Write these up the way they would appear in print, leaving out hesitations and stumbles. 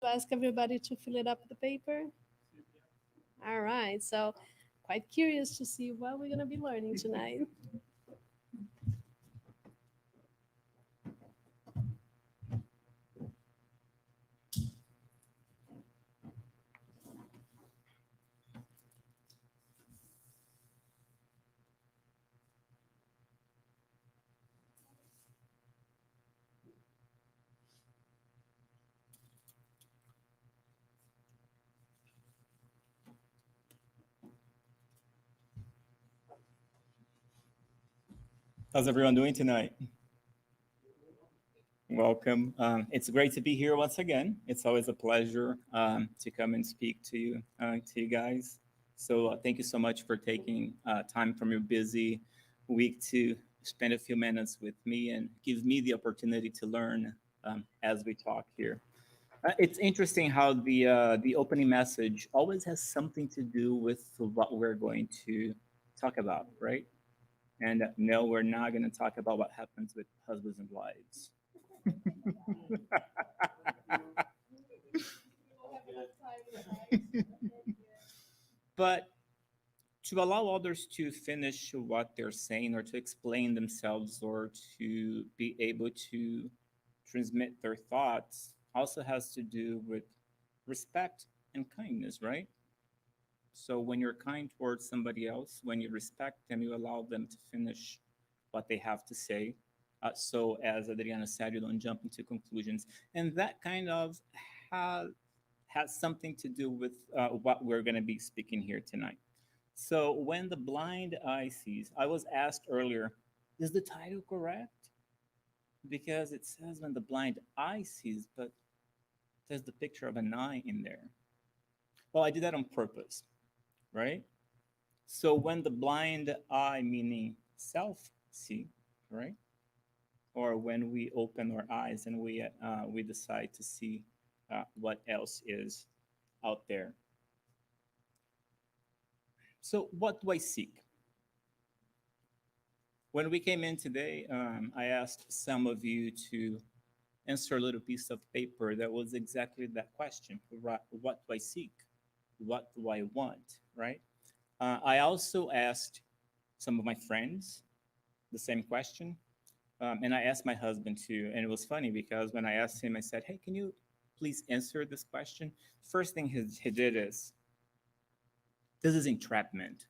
ask everybody to fill it up with the paper? All right. So, quite curious to see what we're going to be learning tonight. How's everyone doing tonight? Welcome. It's great to be here once again. It's always a pleasure to come and speak to you guys. So thank you so much for taking time from your busy week to spend a few minutes with me and give me the opportunity to learn as we talk here. It's interesting how the opening message always has something to do with what we're going to talk about, right? And no, we're not going to talk about what happens with husbands and wives. But to allow others to finish what they're saying or to explain themselves or to be able to transmit their thoughts also has to do with respect and kindness, right? So when you're kind towards somebody else, when you respect them, you allow them to finish what they have to say. So as Adriana said, you don't jump into conclusions, and that kind of has something to do with what we're going to be speaking here tonight. So when the blind eye sees, I was asked earlier, is the title correct? Because it says when the blind eye sees, but there's the picture of an eye in there. Well, I did that on purpose, right? So when the blind eye, meaning self, see, right? Or when we open our eyes and we decide to see what else is out there. So what do I seek? When we came in today, I asked some of you to answer a little piece of paper that was exactly that question. What do I seek? What do I want? Right? I also asked some of my friends the same question. And I asked my husband too. And it was funny because when I asked him, I said, hey, can you please answer this question? First thing he did is, this is entrapment.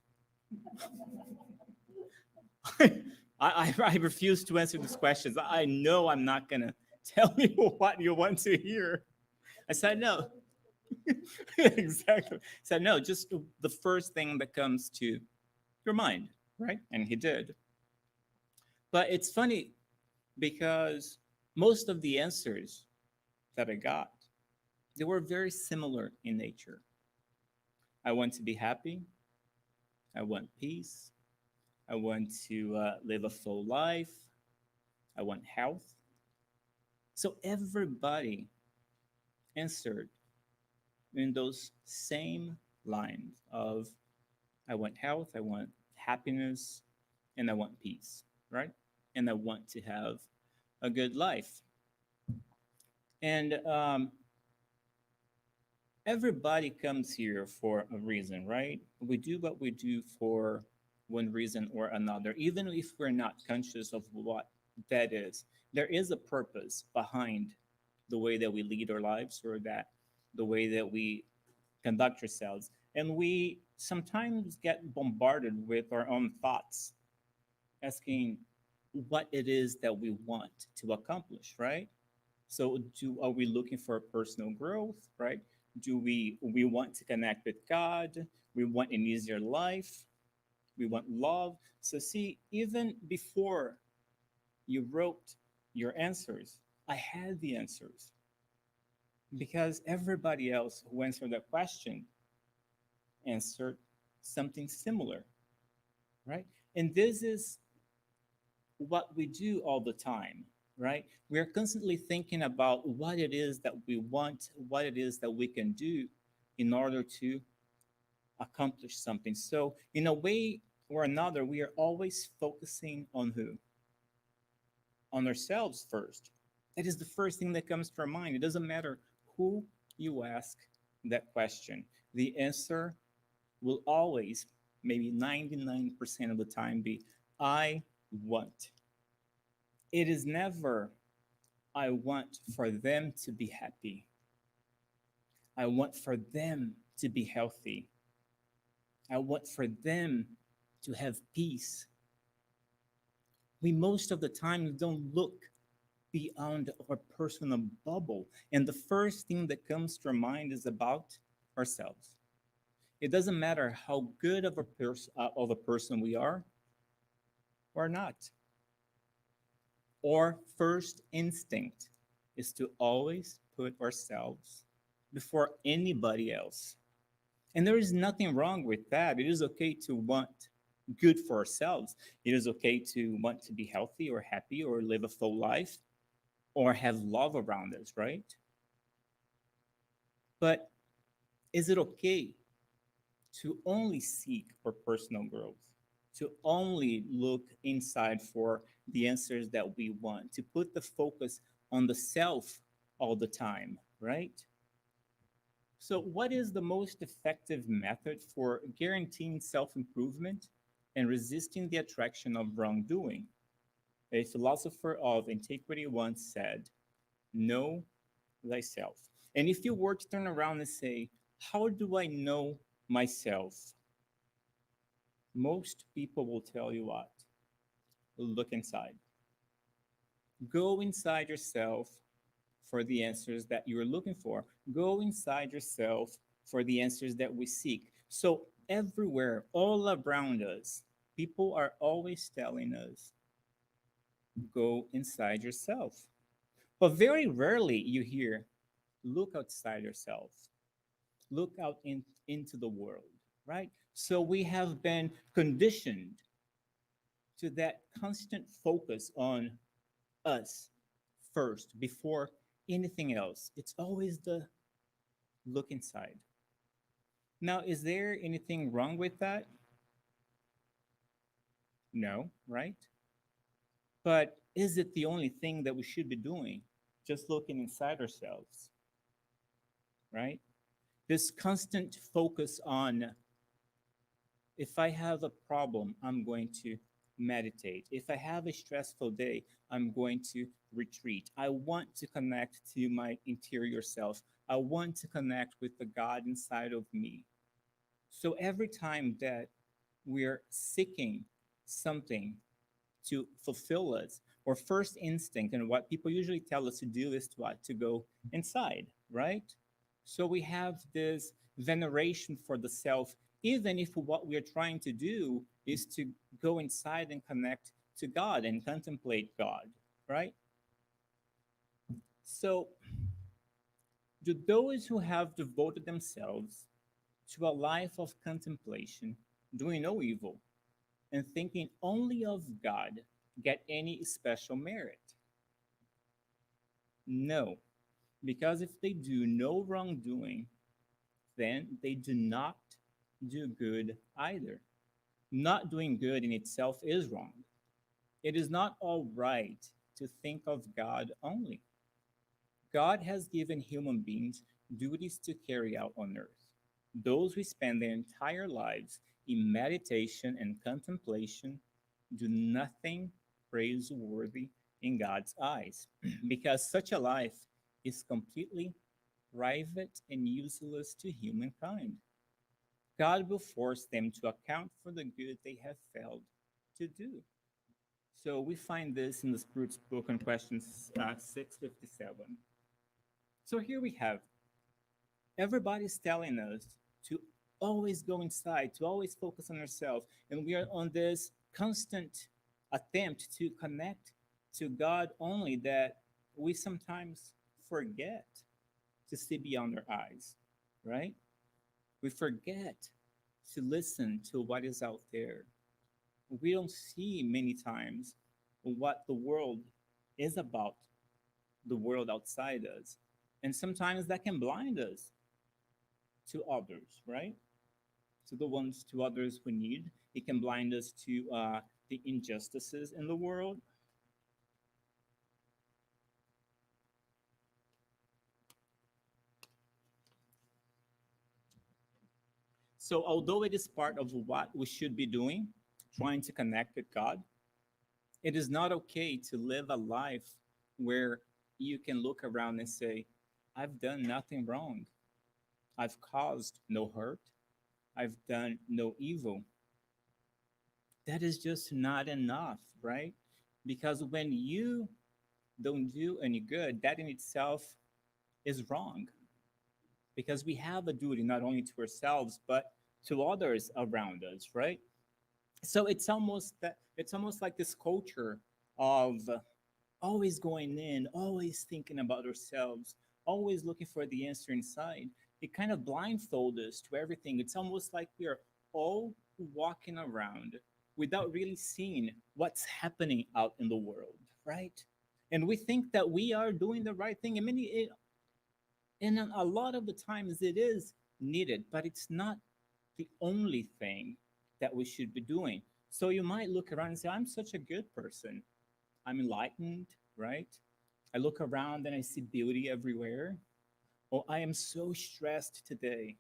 I refuse to answer these questions. I know I'm not going to tell you what you want to hear. I said, no. Exactly. I said, no, just the first thing that comes to your mind, right? And he did. But it's funny because most of the answers that I got, they were very similar in nature. I want to be happy. I want peace. I want to live a full life. I want health. So everybody answered in those same lines of I want health, I want happiness, and I want peace, right? And I want to have a good life. And everybody comes here for a reason, right? We do what we do for one reason or another, even if we're not conscious of what that is. There is a purpose behind the way that we lead our lives or that the way that we conduct ourselves. And we sometimes get bombarded with our own thoughts, asking what it is that we want to accomplish, right? So are we looking for personal growth, right? Do we want to connect with God? We want an easier life. We want love. So see, even before you wrote your answers, I had the answers because everybody else who answered that question answered something similar, right? And this is what we do all the time, right? We're constantly thinking about what it is that we want, what it is that we can do in order to accomplish something. So, in a way or another, we are always focusing on who? On ourselves first. That is the first thing that comes to our mind. It doesn't matter who you ask that question, the answer will always, maybe 99% of the time, be I want. It is never I want for them to be happy. I want for them to be healthy. I want for them to have peace. We most of the time don't look beyond our personal bubble. And the first thing that comes to our mind is about ourselves. It doesn't matter how good of a person we are or not. Our first instinct is to always put ourselves before anybody else. And there is nothing wrong with that. It is okay to want good for ourselves. It is okay to want to be healthy or happy or live a full life or have love around us, right? But is it okay to only seek for personal growth, to only look inside for the answers that we want, to put the focus on the self all the time, right? So, what is the most effective method for guaranteeing self improvement and resisting the attraction of wrongdoing? A philosopher of antiquity once said, know thyself. And if you were to turn around and say, how do I know myself? Most people will tell you what? Look inside. Go inside yourself for the answers that you're looking for. Go inside yourself for the answers that we seek. So, everywhere, all around us, people are always telling us, go inside yourself. But very rarely you hear, look outside yourself, look out into the world, right? So, we have been conditioned to that constant focus on us first before anything else. It's always the look inside. Now, is there anything wrong with that? No, right? But is it the only thing that we should be doing? Just looking inside ourselves, right? This constant focus on if I have a problem, I'm going to meditate. If I have a stressful day, I'm going to retreat. I want to connect to my interior self. I want to connect with the God inside of me. So every time that we're seeking something to fulfill us, our first instinct and what people usually tell us to do is to what? To go inside, right? So we have this veneration for the self, even if what we are trying to do is to go inside and connect to God and contemplate God, right? So, do those who have devoted themselves to a life of contemplation, doing no evil, and thinking only of God, get any special merit? No, because if they do no wrongdoing, then they do not do good either. Not doing good in itself is wrong. It is not all right to think of God only. God has given human beings duties to carry out on earth. Those who spend their entire lives in meditation and contemplation do nothing praiseworthy in God's eyes, because such a life is completely private and useless to humankind. God will force them to account for the good they have failed to do. So we find this in the Spirit's book on questions 657. So here we have everybody's telling us to always go inside, to always focus on ourselves. And we are on this constant attempt to connect to God only that we sometimes forget to see beyond our eyes, right? We forget to listen to what is out there. We don't see many times what the world is about, the world outside us. And sometimes that can blind us to others, right? To others who need. It can blind us to the injustices in the world. So, although it is part of what we should be doing, trying to connect with God, it is not okay to live a life where you can look around and say, I've done nothing wrong. I've caused no hurt. I've done no evil. That is just not enough, right? Because when you don't do any good, that in itself is wrong. Because we have a duty not only to ourselves, but to others around us, right? So it's almost like this culture of always going in, always thinking about ourselves, always looking for the answer inside. It kind of blindfolds us to everything. It's almost like we are all walking around without really seeing what's happening out in the world, right? And we think that we are doing the right thing. And a lot of the times it is needed, but it's not the only thing that we should be doing. So you might look around and say, I'm such a good person. I'm enlightened, right? I look around and I see beauty everywhere. Oh, I am so stressed today.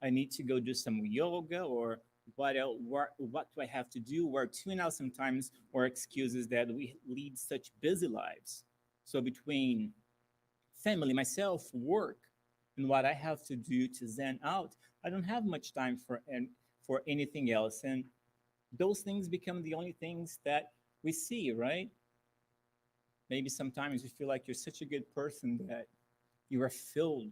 I need to go do some yoga or what else, what do I have to do? We're tuning out sometimes or excuses that we lead such busy lives. So between family, myself, work, and what I have to do to zen out, I don't have much time for anything else. And those things become the only things that we see, right? Maybe sometimes you feel like you're such a good person that you are filled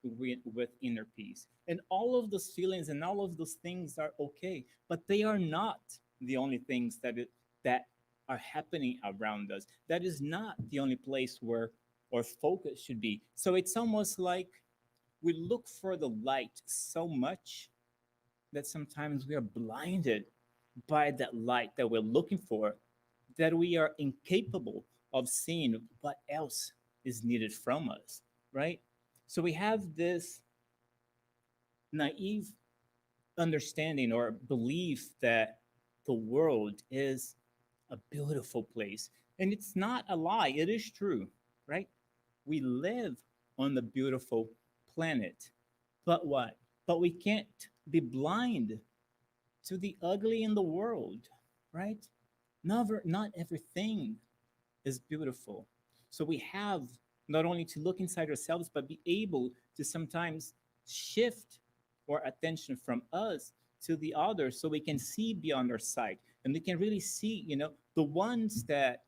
with inner peace. And all of those feelings and all of those things are okay, but they are not the only things that are happening around us. That is not the only place where our focus should be. So it's almost like we look for the light so much that sometimes we are blinded by that light that we're looking for, that we are incapable of seeing what else is needed from us, right? So we have this naive understanding or belief that the world is a beautiful place. And it's not a lie, it is true, right? We live on the beautiful planet. But what? But we can't be blind to the ugly in the world, right? Not everything is beautiful. So we have not only to look inside ourselves, but be able to sometimes shift our attention from us to the other so we can see beyond our sight. And we can really see, the ones that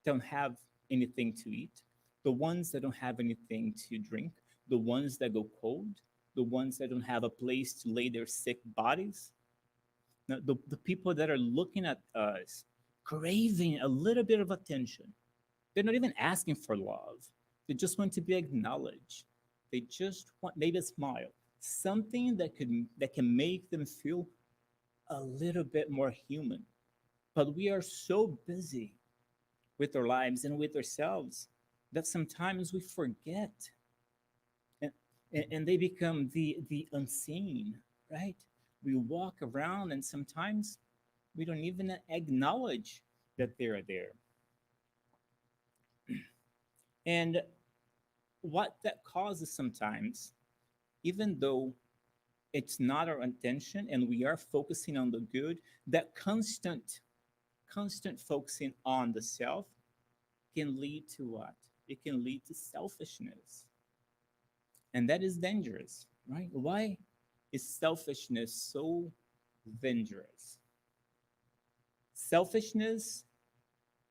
don't have anything to eat, the ones that don't have anything to drink, the ones that go cold, the ones that don't have a place to lay their sick bodies, the people that are looking at us, craving a little bit of attention. They're not even asking for love. They just want to be acknowledged. They just want maybe a smile, something that can make them feel a little bit more human. But we are so busy with our lives and with ourselves that sometimes we forget, and, and they become the unseen, right? We walk around and sometimes we don't even acknowledge that they're there. And what that causes sometimes, even though it's not our intention and we are focusing on the good, that constant focusing on the self can lead to what? It can lead to selfishness. And that is dangerous, right? Why is selfishness so dangerous? Selfishness,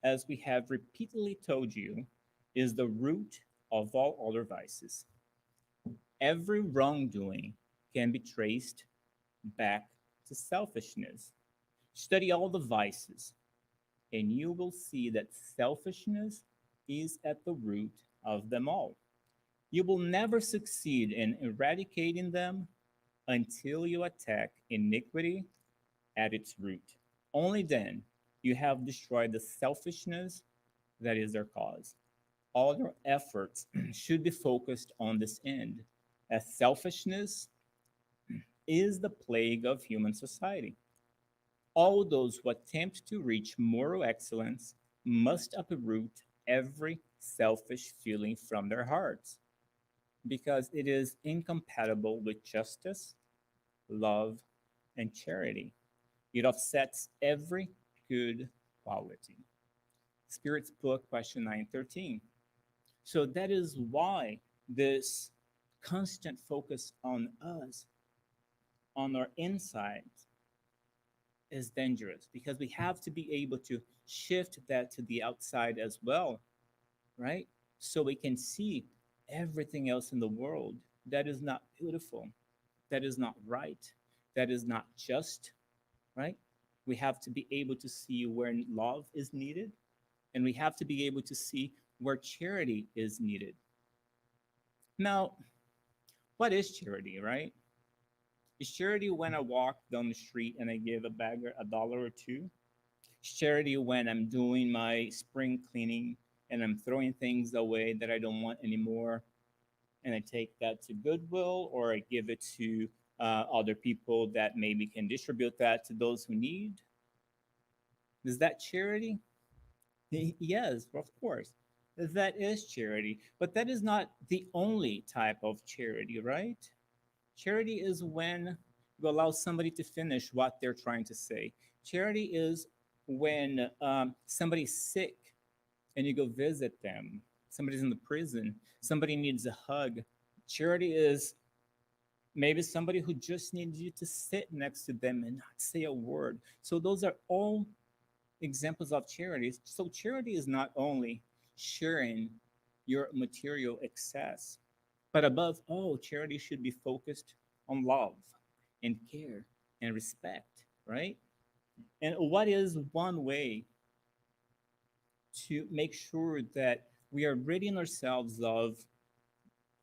as we have repeatedly told you, is the root of all other vices. Every wrongdoing can be traced back to selfishness. Study all the vices, and you will see that selfishness is at the root of them all. You will never succeed in eradicating them until you attack iniquity at its root. Only then you have destroyed the selfishness that is their cause. All your efforts should be focused on this end, as selfishness is the plague of human society. All those who attempt to reach moral excellence must uproot every selfish feeling from their hearts, because it is incompatible with justice, love, and charity. It offsets every good quality. Spirit's book, question 913. So that is why this constant focus on us, on our insides, is dangerous because we have to be able to shift that to the outside as well, right? So we can see everything else in the world that is not beautiful, that is not right, that is not just, right? We have to be able to see where love is needed, and we have to be able to see where charity is needed. Now, what is charity, right? Is charity when I walk down the street and I give a beggar a dollar or two? Is charity when I'm doing my spring cleaning and I'm throwing things away that I don't want anymore and I take that to Goodwill or I give it to other people that maybe can distribute that to those who need? Is that charity? Yes, of course. That is charity. But that is not the only type of charity, right? Charity is when you allow somebody to finish what they're trying to say. Charity is when somebody's sick and you go visit them. Somebody's in the prison. Somebody needs a hug. Charity is maybe somebody who just needs you to sit next to them and not say a word. So those are all examples of charity. So charity is not only sharing your material excess, but above all, charity should be focused on love and care and respect, right? And what is one way to make sure that we are ridding ourselves of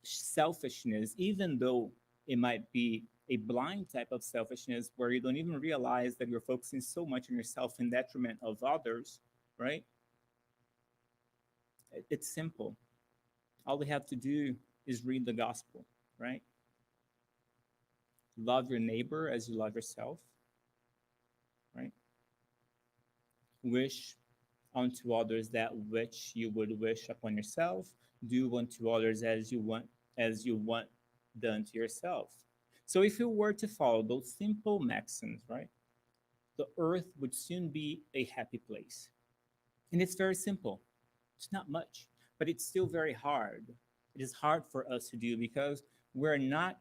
selfishness, even though it might be a blind type of selfishness where you don't even realize that you're focusing so much on yourself in detriment of others, right? It's simple. All we have to do is read the gospel, right? Love your neighbor as you love yourself, right? Wish unto others that which you would wish upon yourself. Do unto others as you want done to yourself. So if you were to follow those simple maxims, right, the earth would soon be a happy place. And it's very simple. It's not much, but it's still very hard. It is hard for us to do because we're not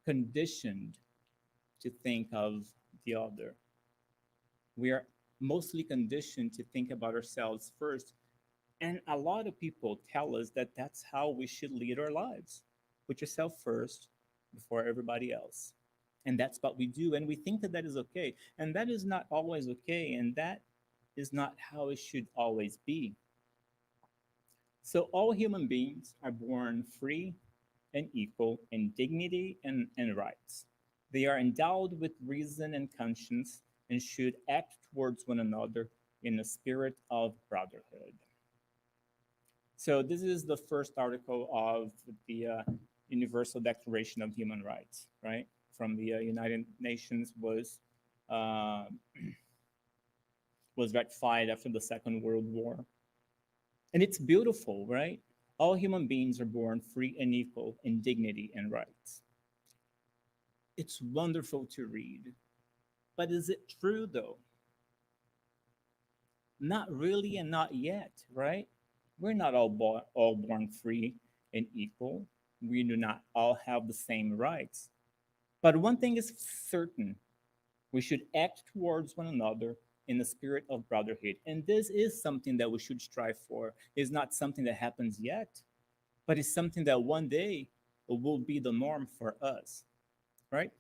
conditioned to think of the other. We are mostly conditioned to think about ourselves first. And a lot of people tell us that that's how we should lead our lives. Put yourself first before everybody else. And that's what we do. And we think that that is okay. And that is not always okay. And that is not how it should always be. So, all human beings are born free and equal in dignity and rights. They are endowed with reason and conscience and should act towards one another in a spirit of brotherhood. So, this is the first article of the Universal Declaration of Human Rights, right? From the United Nations uh, was ratified after the Second World War. And it's beautiful, right? All human beings are born free and equal in dignity and rights. It's wonderful to read. But is it true though? Not really and not yet, right? We're not all born free and equal. We do not all have the same rights. But one thing is certain, we should act towards one another in the spirit of brotherhood. And this is something that we should strive for. It's not something that happens yet, but it's something that one day will be the norm for us, right?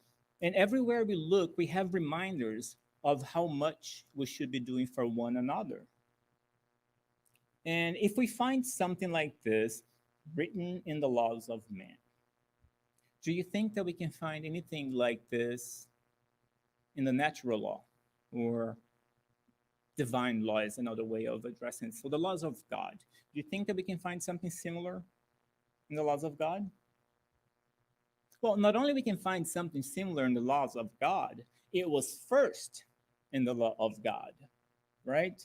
And everywhere we look, we have reminders of how much we should be doing for one another. And if we find something like this written in the laws of man, do you think that we can find anything like this in the natural law or divine law is another way of addressing it? So the laws of God. Do you think that we can find something similar in the laws of God? Well, not only we can find something similar in the laws of God, it was first in the law of God, right?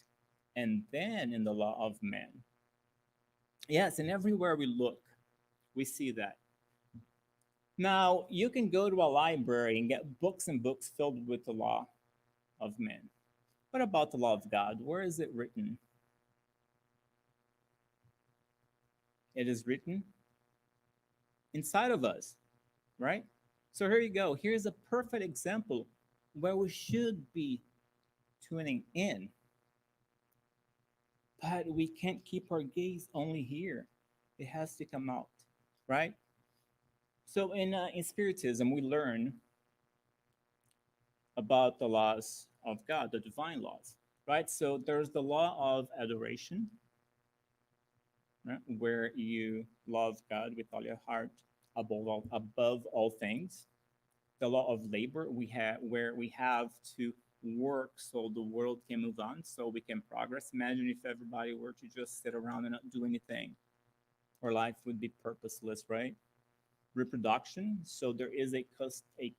And then in the law of man. Yes, and everywhere we look, we see that. Now, you can go to a library and get books and books filled with the law of men. What about the law of God? Where is it written? It is written inside of us, right? So here you go. Here's a perfect example where we should be tuning in, but we can't keep our gaze only here. It has to come out, right? So in Spiritism, we learn about the laws of God, the divine laws, right? So there's the law of adoration, right? Where you love God with all your heart above all things. The law of labor we have where we have to work so the world can move on, so we can progress. Imagine if everybody were to just sit around and not do anything. Our life would be purposeless, right? Reproduction. So there is a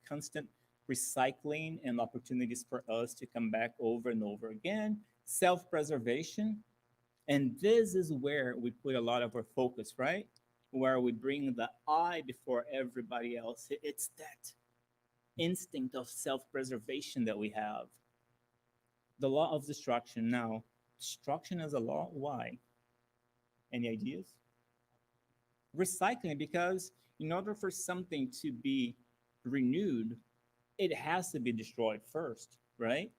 constant recycling and opportunities for us to come back over and over again. Self preservation. And this is where we put a lot of our focus, right? Where we bring the I before everybody else. It's that instinct of self preservation that we have. The law of destruction. Now, destruction is a law. Why? Any ideas? Recycling, because in order for something to be renewed, it has to be destroyed first, right?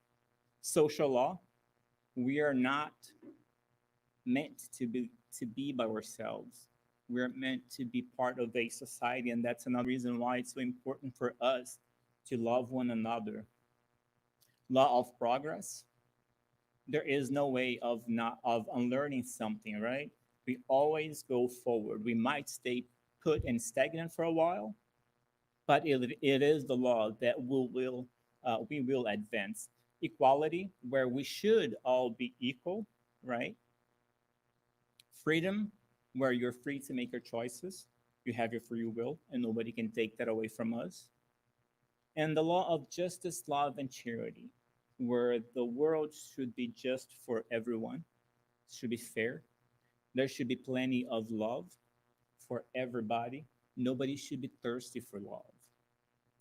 Social law, we are not meant to be by ourselves. We're meant to be part of a society, and that's another reason why it's so important for us to love one another. Law of progress, there is no way of unlearning something, right? We always go forward. We might stay put and stagnant for a while, but it is the law that we will advance. Equality, where we should all be equal, right? Freedom, where you're free to make your choices. You have your free will, and nobody can take that away from us. And the law of justice, love, and charity, where the world should be just for everyone, should be fair. There should be plenty of love for everybody. Nobody should be thirsty for love.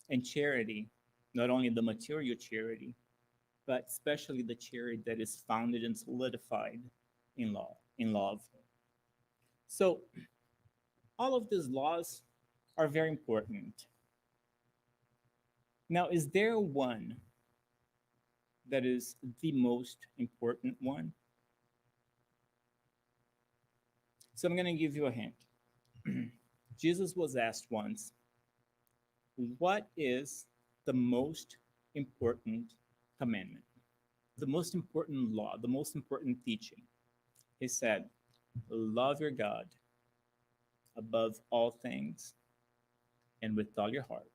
And charity, not only the material charity, but especially the charity that is founded and solidified in love. So all of these laws are very important. Now, is there one that is the most important one? So I'm going to give you a hint. Jesus was asked once, what is the most important commandment? The most important law, the most important teaching? He said, love your God above all things and with all your heart.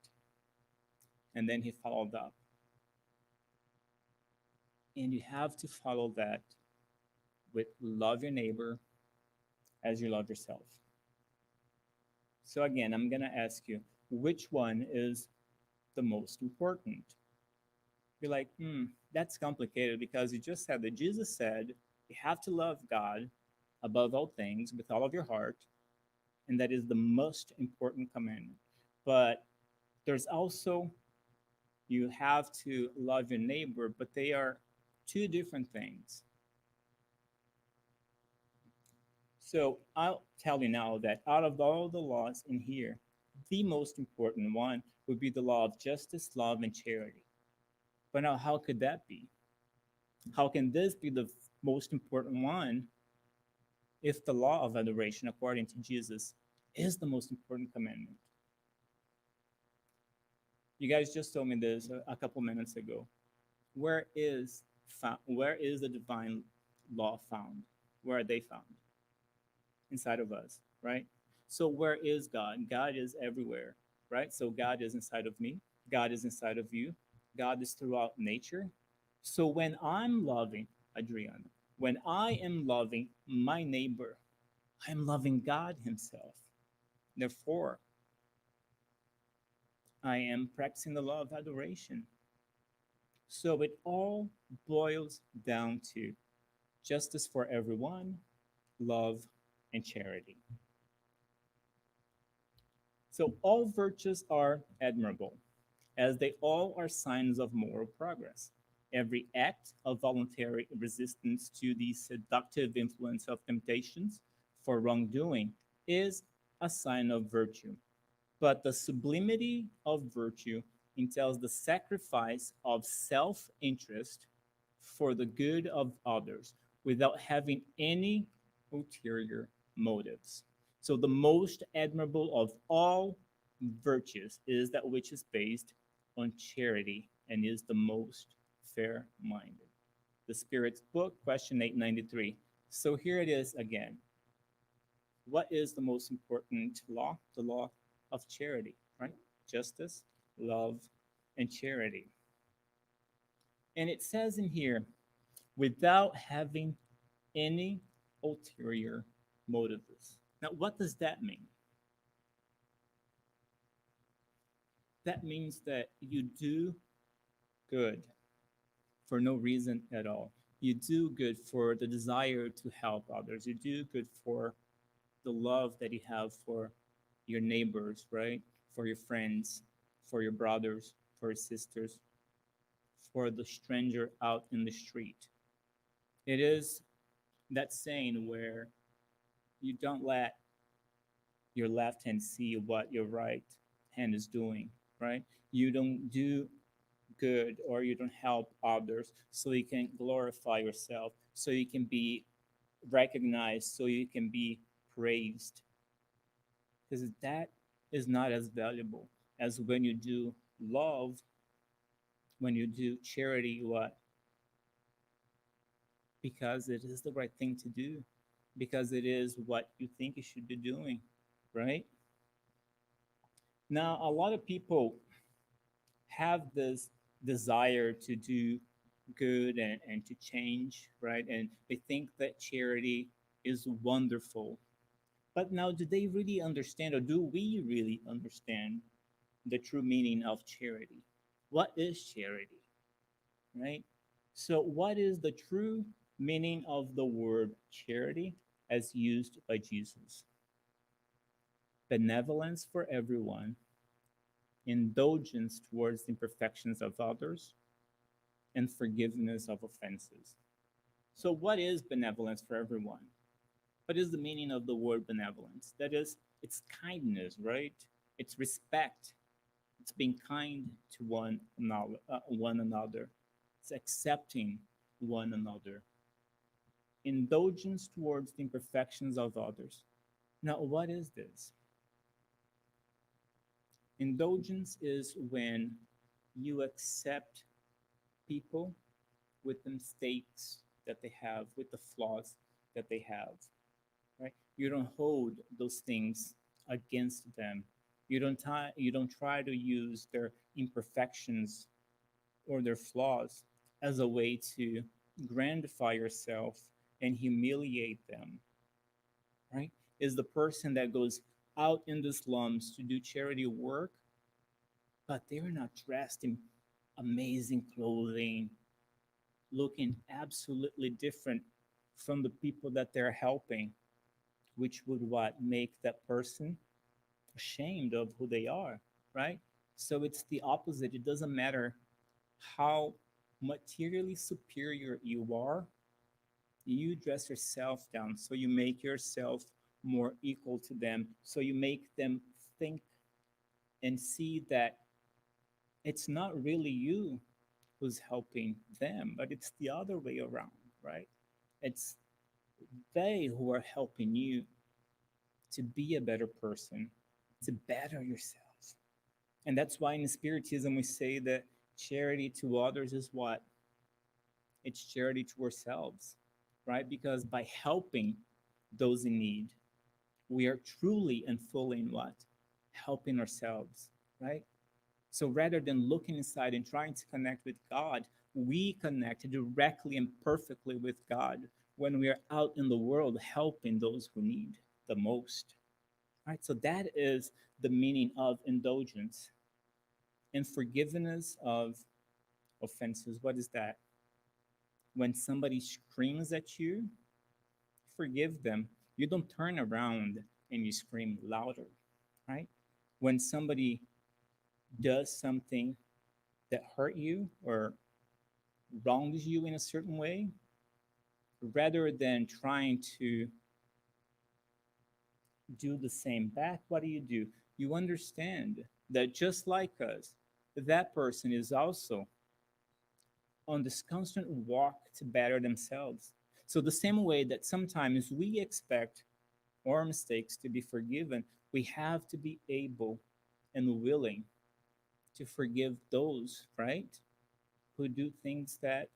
And then he followed up. And you have to follow that with love your neighbor as you love yourself. So again, I'm going to ask you, which one is the most important? You're like, that's complicated because you just said that Jesus said you have to love God above all things with all of your heart, and that is the most important commandment. But there's also, you have to love your neighbor, but they are two different things. So I'll tell you now that out of all the laws in here, the most important one would be the law of justice, love, and charity. But now, how could that be? How can this be the most important one if the law of adoration, according to Jesus, is the most important commandment? You guys just told me this a couple minutes ago. Where is the divine law found? Where are they found? Inside of us, right? So where is God? God is everywhere, right? So God is inside of me. God is inside of you. God is throughout nature. So when I'm loving Adriana, when I am loving my neighbor, I'm loving God Himself. Therefore, I am practicing the law of adoration. So it all boils down to justice for everyone, love, and charity. So all virtues are admirable, as they all are signs of moral progress. Every act of voluntary resistance to the seductive influence of temptations for wrongdoing is a sign of virtue. But the sublimity of virtue entails the sacrifice of self interest for the good of others without having any ulterior motives. So, the most admirable of all virtues is that which is based on charity and is the most fair minded. The Spirit's Book, question 893. So, here it is again. What is the most important law? The law of charity, right? Justice, love, and charity. And it says in here, without having any ulterior motives. Now, what does that mean? That means that you do good for no reason at all. You do good for the desire to help others. You do good for the love that you have for your neighbors, right? For your friends, for your brothers, for your sisters, for the stranger out in the street. It is that saying where you don't let your left hand see what your right hand is doing, right? You don't do good or you don't help others so you can glorify yourself, so you can be recognized, so you can be praised. Because that is not as valuable as when you do love, when you do charity, what? Because it is the right thing to do, because it is what you think you should be doing, right? Now, a lot of people have this desire to do good and to change, right? And they think that charity is wonderful. But now, do they really understand, or do we really understand the true meaning of charity? What is charity, right? So, what is the true meaning of the word charity as used by Jesus? Benevolence for everyone, indulgence towards the imperfections of others, and forgiveness of offenses. So, what is benevolence for everyone? What is the meaning of the word benevolence? That is, it's kindness, right? It's respect. It's being kind to one another. It's accepting one another. Indulgence towards the imperfections of others. Now, what is this? Indulgence is when you accept people with the mistakes that they have, with the flaws that they have, right? You don't hold those things against them. You don't try to use their imperfections or their flaws as a way to grandify yourself and humiliate them, right? Is the person that goes out in the slums to do charity work, but they're not dressed in amazing clothing, looking absolutely different from the people that they're helping, which would what make that person ashamed of who they are, right? So it's the opposite. It doesn't matter how materially superior you are, you dress yourself down. So you make yourself more equal to them. So you make them think and see that it's not really you who's helping them, but it's the other way around, right? It's they who are helping you to be a better person, to better yourself. And that's why in Spiritism we say that charity to others is what? It's charity to ourselves, right? Because by helping those in need, we are truly and fully in what? Helping ourselves, right? So rather than looking inside and trying to connect with God, we connect directly and perfectly with God when we are out in the world helping those who need the most. Right? So that is the meaning of indulgence and forgiveness of offenses. What is that? When somebody screams at you, forgive them. You don't turn around and you scream louder, right? when somebody does something that hurt you or wrongs you in a certain way, rather than trying to do the same back, what do? You understand that just like us, that person is also on this constant walk to better themselves. So, the same way that sometimes we expect our mistakes to be forgiven, we have to be able and willing to forgive those, right, who do things that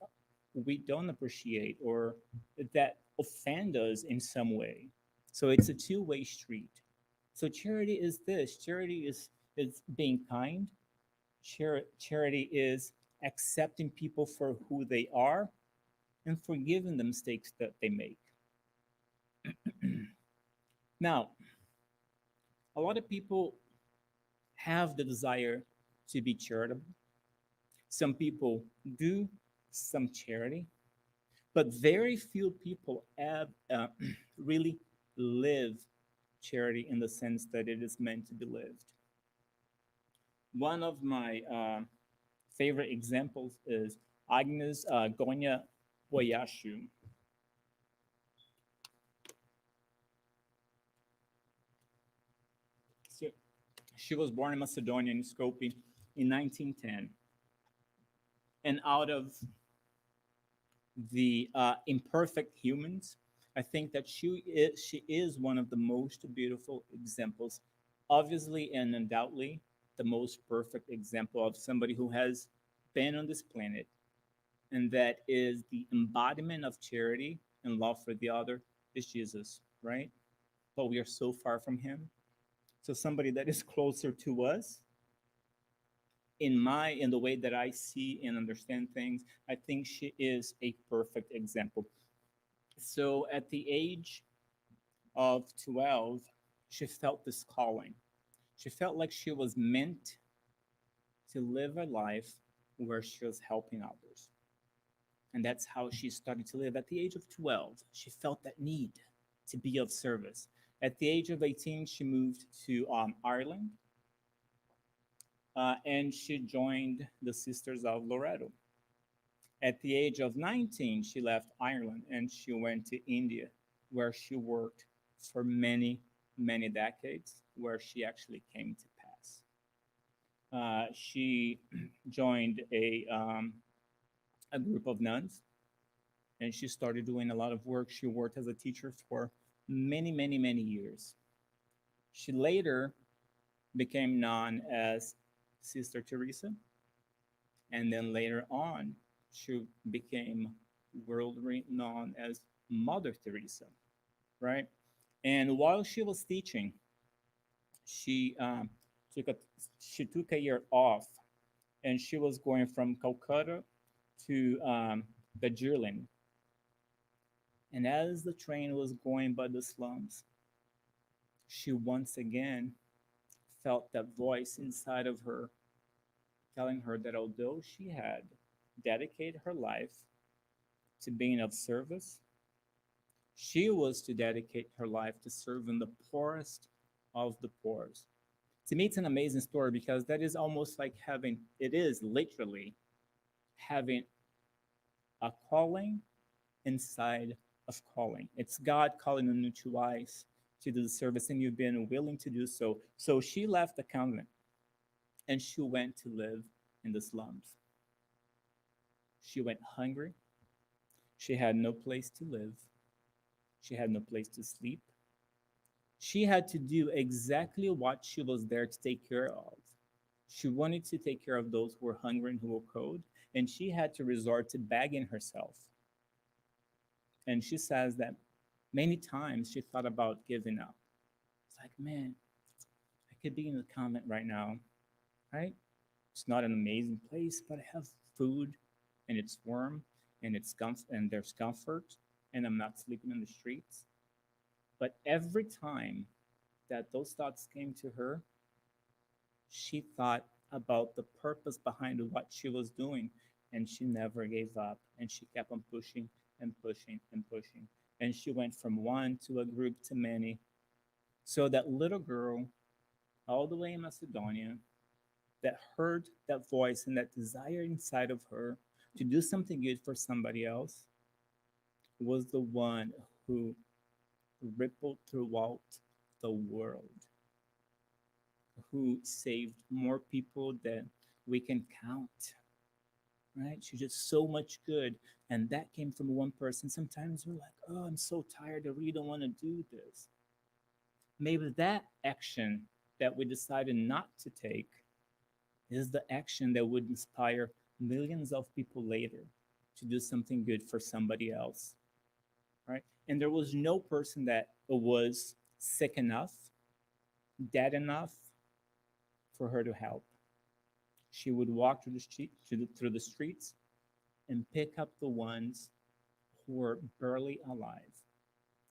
we don't appreciate or that offend us in some way. So it's a two-way street. So charity is this. Charity is being kind. Charity is accepting people for who they are and forgiving the mistakes that they make. Now, a lot of people have the desire to be charitable. Some people do some charity, but very few people have, really live charity in the sense that it is meant to be lived. One of my favorite examples is Agnes Gonya Boyashu. So she was born in Macedonia in Skopje in 1910. And out of the imperfect humans, I think that she is one of the most beautiful examples, obviously and undoubtedly the most perfect example of somebody who has been on this planet, and that is the embodiment of charity and love for the other is Jesus, right? But we are so far from him. So somebody that is closer to us in the way that I see and understand things, I think she is a perfect example. So at the age of 12, she felt this calling. She felt like she was meant to live a life where she was helping others. And that's how she started to live. At the age of 12, she felt that need to be of service. At the age of 18, she moved to Ireland, and she joined the Sisters of Loreto. At the age of 19, she left Ireland and she went to India, where she worked for many, many decades, where she actually came to pass. She joined a group of nuns, and she started doing a lot of work. She worked as a teacher for many, many, many years. She later became known as Sister Teresa, and then later on, she became world renowned as Mother Teresa, right? And while she was teaching, she took a she took a year off, and she was going from Calcutta to Darjeeling. And as the train was going by the slums, she once again felt that voice inside of her telling her that although she had dedicated her life to being of service, she was to dedicate her life to serving the poorest of the poor. To me, it's an amazing story because that is almost like it is literally having a calling inside of calling. It's God calling on you twice to do the service, and you've been willing to do so. So she left the convent and she went to live in the slums. She went hungry. She had no place to live. She had no place to sleep. She had to do exactly what she was there to take care of. She wanted to take care of those who were hungry and who were cold, and she had to resort to begging herself. And she says that many times she thought about giving up. It's like, man, I could be in the convent right now, right? It's not an amazing place, but I have food and it's warm and and there's comfort, and I'm not sleeping in the streets. But every time that those thoughts came to her, she thought about the purpose behind what she was doing, and she never gave up, and she kept on pushing and pushing and pushing. And she went from one to a group to many. So that little girl all the way in Macedonia, that heard that voice and that desire inside of her to do something good for somebody else was the one who rippled throughout the world, who saved more people than we can count, right? She did so much good. And that came from one person. Sometimes we're like, oh, I'm so tired. I really don't want to do this. Maybe that action that we decided not to take is the action that would inspire millions of people later to do something good for somebody else, right? And there was no person that was sick enough, dead enough for her to help. She would walk through the street, through the streets and pick up the ones who were barely alive.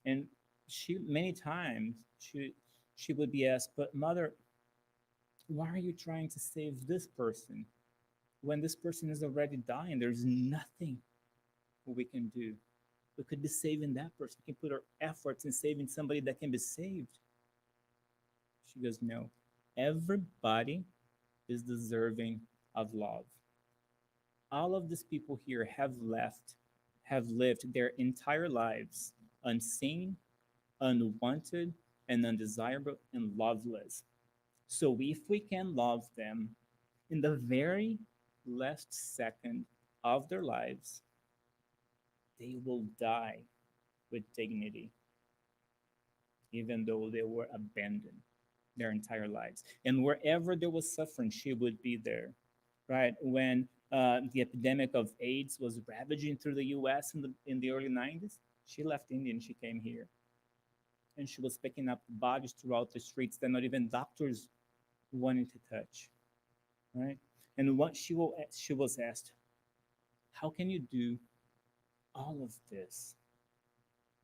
And she many times she would be asked, "But mother, why are you trying to save this person when this person is already dying? There's nothing we can do. We could be saving that person. We can put our efforts in saving somebody that can be saved." She goes, "No, everybody is deserving of love. All of these people here have lived their entire lives unseen, unwanted, and undesirable and loveless. So if we can love them in the very last second of their lives, they will die with dignity, even though they were abandoned their entire lives. And wherever there was suffering, she would be there, right? When the epidemic of AIDS was ravaging through the US in the early 90s, she left India and she came here. And she was picking up bodies throughout the streets that not even doctors wanted to touch, right? And what she was asked, how can you do all of this,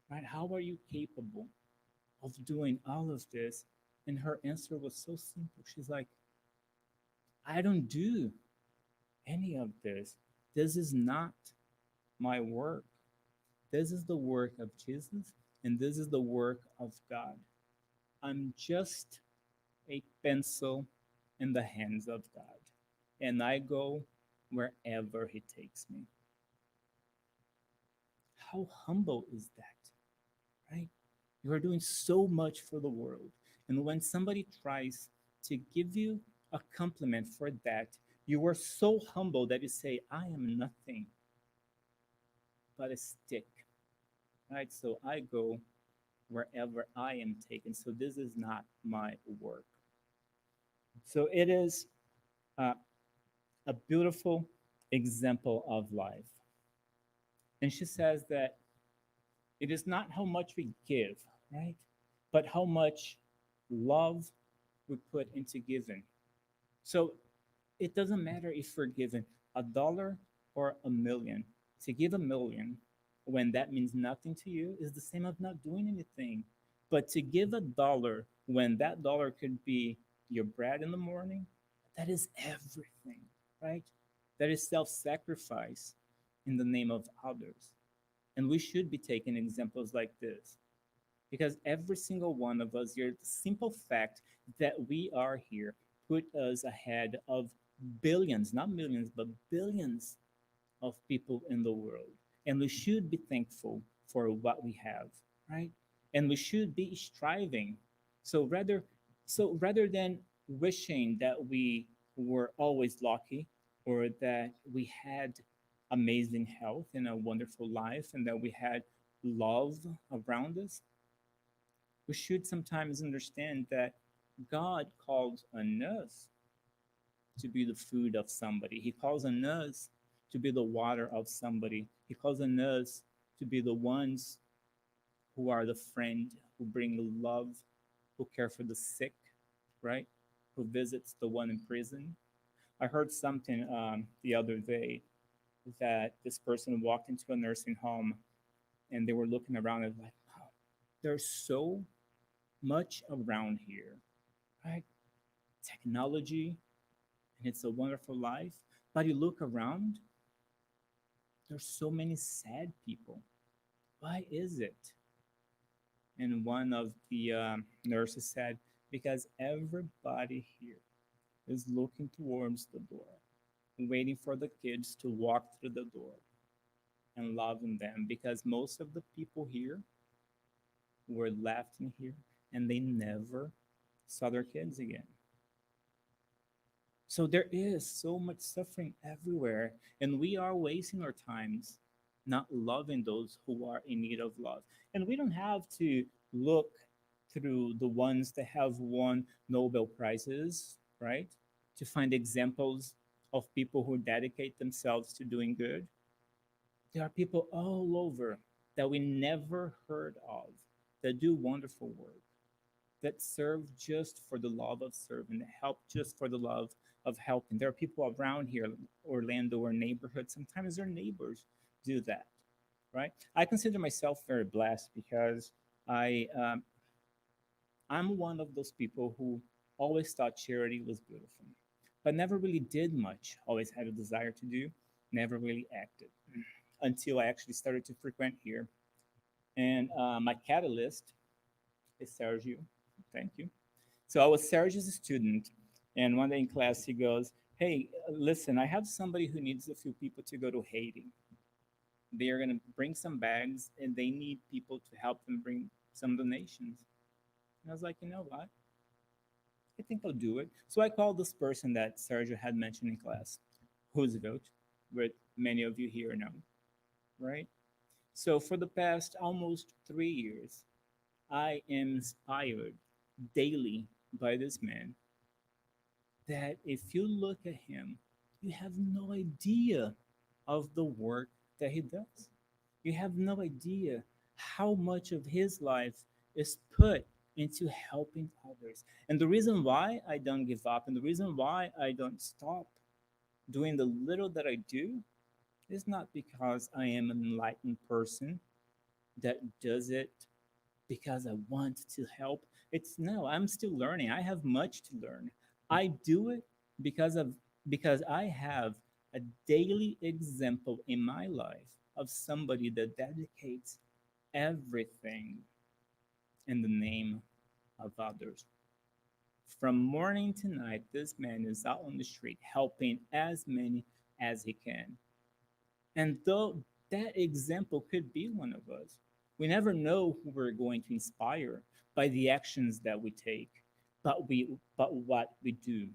right? How are you capable of doing all of this? And her answer was so simple. She's like, I don't do any of this. This is not my work. This is the work of Jesus, and this is the work of God. I'm just a pencil in the hands of God, and I go wherever He takes me. How humble is that, right? You are doing so much for the world. And when somebody tries to give you a compliment for that, you are so humble that you say, I am nothing but a stick, right? So I go wherever I am taken. So this is not my work. So it is uh, a beautiful example of life. And she says that it is not how much we give, right? But how much love we put into giving. So it doesn't matter if we're given $1 or a million. To give a million when that means nothing to you is the same of not doing anything. But to give $1 when that dollar could be your bread in the morning, that is everything, right? That is self sacrifice in the name of others. And we should be taking examples like this because every single one of us here, the simple fact that we are here put us ahead of billions, not millions, but billions of people in the world. And we should be thankful for what we have, right? And we should be striving. So rather than wishing that we were always lucky or that we had amazing health and a wonderful life and that we had love around us, we should sometimes understand that God calls on us to be the food of somebody. He calls on us to be the water of somebody. He calls on us to be the ones who are the friend, who bring love, who care for the sick, right? Who visits the one in prison. I heard something the other day that this person walked into a nursing home and they were looking around and like, wow, there's so much around here, right? Technology, and it's a wonderful life. But you look around, there's so many sad people. Why is it? And one of the nurses said, because everybody here is looking towards the door, waiting for the kids to walk through the door and loving them, because most of the people here were left in here and they never saw their kids again. So there is so much suffering everywhere, and we are wasting our times not loving those who are in need of love. And we don't have to look through the ones that have won Nobel Prizes, right? To find examples of people who dedicate themselves to doing good. There are people all over that we never heard of that do wonderful work, that serve just for the love of serving, that help just for the love of helping. There are people around here, Orlando or neighborhood. Sometimes their neighbors do that, right? I consider myself very blessed because I I'm one of those people who always thought charity was beautiful, but never really did much. Always had a desire to do, never really acted until I actually started to frequent here. And my catalyst is Sergio. Thank you. So I was Sergio's student, and one day in class he goes, "Hey, listen, I have somebody who needs a few people to go to Haiti. They are gonna bring some bags, and they need people to help them bring some donations." And I was like, you know what? I think I'll do it. So I called this person that Sergio had mentioned in class, Roosevelt, which many of you here know, right? So for the past almost 3 years, I am inspired daily by this man that if you look at him, you have no idea of the work that he does. You have no idea how much of his life is put into helping others. And the reason why I don't give up and the reason why I don't stop doing the little that I do is not because I am an enlightened person that does it because I want to help. It's no, I'm still learning. I have much to learn. I do it because of because I have a daily example in my life of somebody that dedicates everything in the name of others. From morning to night, this man is out on the street helping as many as he can. And though that example could be one of us, we never know who we're going to inspire by the actions that we take, but what we do.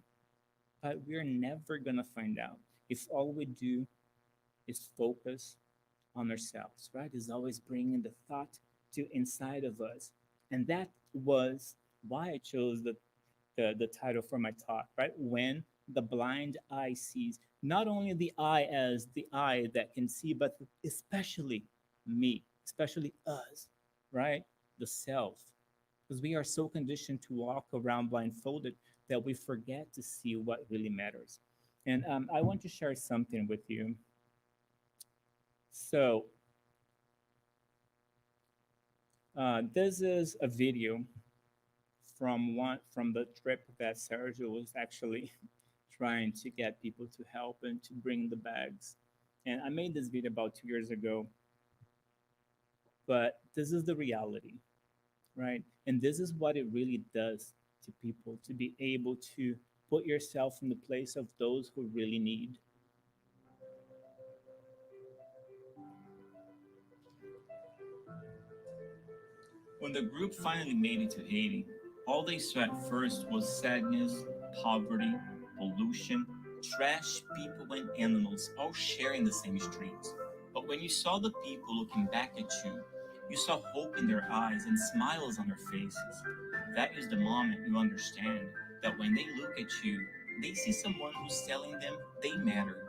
But we're never gonna find out if all we do is focus on ourselves, right? Is always bringing the thought to inside of us. And that was why I chose the title for my talk, right? When the blind eye sees, not only the eye as the eye that can see, but especially me, especially us, right? The self. Because we are so conditioned to walk around blindfolded that we forget to see what really matters. And I want to share something with you. So, this is a video from the trip that Sergio was actually trying to get people to help and to bring the bags. And I made this video about 2 years ago, but this is the reality, right? And this is what it really does to people to be able to put yourself in the place of those who really need. When the group finally made it to Haiti, all they saw at first was sadness, poverty, pollution, trash, people, and animals all sharing the same streets. But when you saw the people looking back at you saw hope in their eyes and smiles on their faces. That is the moment you understand that when they look at you, they see someone who's telling them they matter,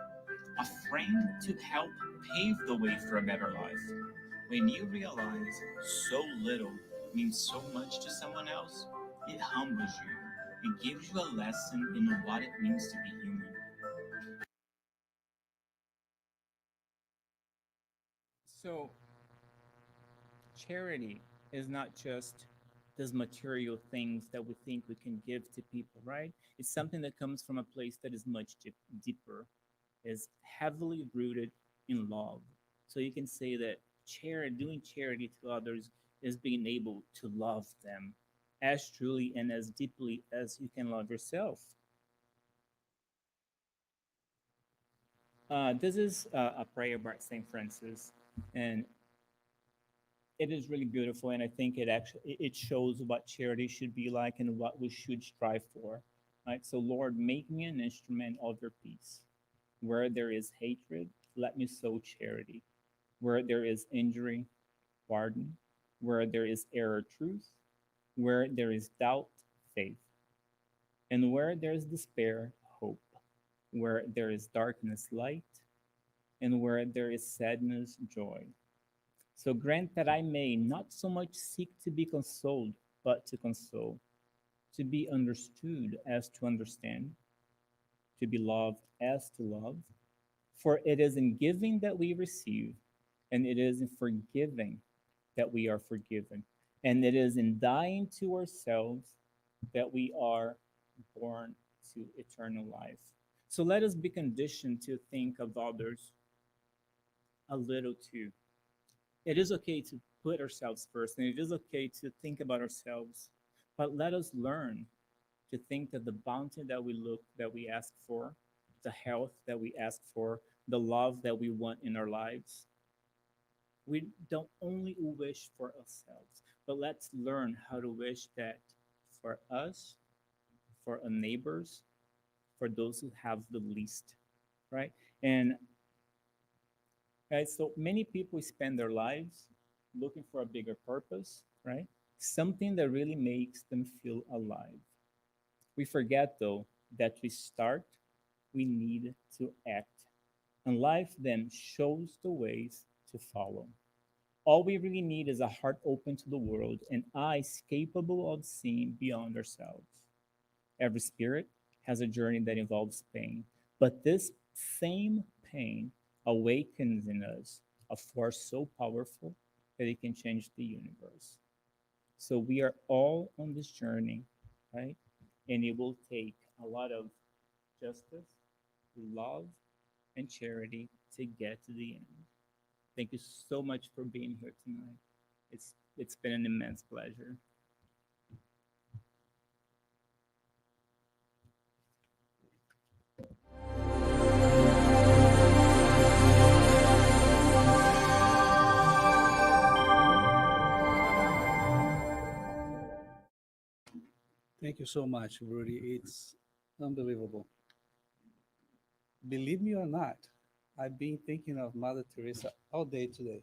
a friend to help pave the way for a better life. When you realize so little means so much to someone else, it humbles you. It gives you a lesson in what it means to be human. So, charity is not just these material things that we think we can give to people, right? It's something that comes from a place that is much deeper, is heavily rooted in love. So you can say that charity, doing charity to others, is being able to love them. as truly and as deeply as you can love yourself. This is a prayer by Saint Francis, and it is really beautiful. And I think it shows what charity should be like and what we should strive for. Right. So, Lord, make me an instrument of your peace. Where there is hatred, let me sow charity. Where there is injury, pardon. Where there is error, truth. Where there is doubt, faith. And where there is despair, hope. Where there is darkness, light. And where there is sadness, joy. So grant that I may not so much seek to be consoled, but to console, to be understood as to understand, to be loved as to love. For it is in giving that we receive, and it is in forgiving that we are forgiven, and it is in dying to ourselves that we are born to eternal life. So let us be conditioned to think of others a little too. It is okay to put ourselves first, and it is okay to think about ourselves, but let us learn to think that the bounty that we ask for, the health that we ask for, the love that we want in our lives, we don't only wish for ourselves, but let's learn how to wish that for us, for our neighbors, for those who have the least, right? And right, so many people spend their lives looking for a bigger purpose, right? Something that really makes them feel alive. We forget, though, that we start, we need to act. And life then shows the ways to follow. All we really need is a heart open to the world and eyes capable of seeing beyond ourselves. Every spirit has a journey that involves pain, but this same pain awakens in us a force so powerful that it can change the universe. So we are all on this journey, right? And it will take a lot of justice, love, and charity to get to the end. Thank you so much for being here tonight. It's been an immense pleasure. Thank you so much, Rudy. It's unbelievable. Believe me or not, I've been thinking of Mother Teresa all day today.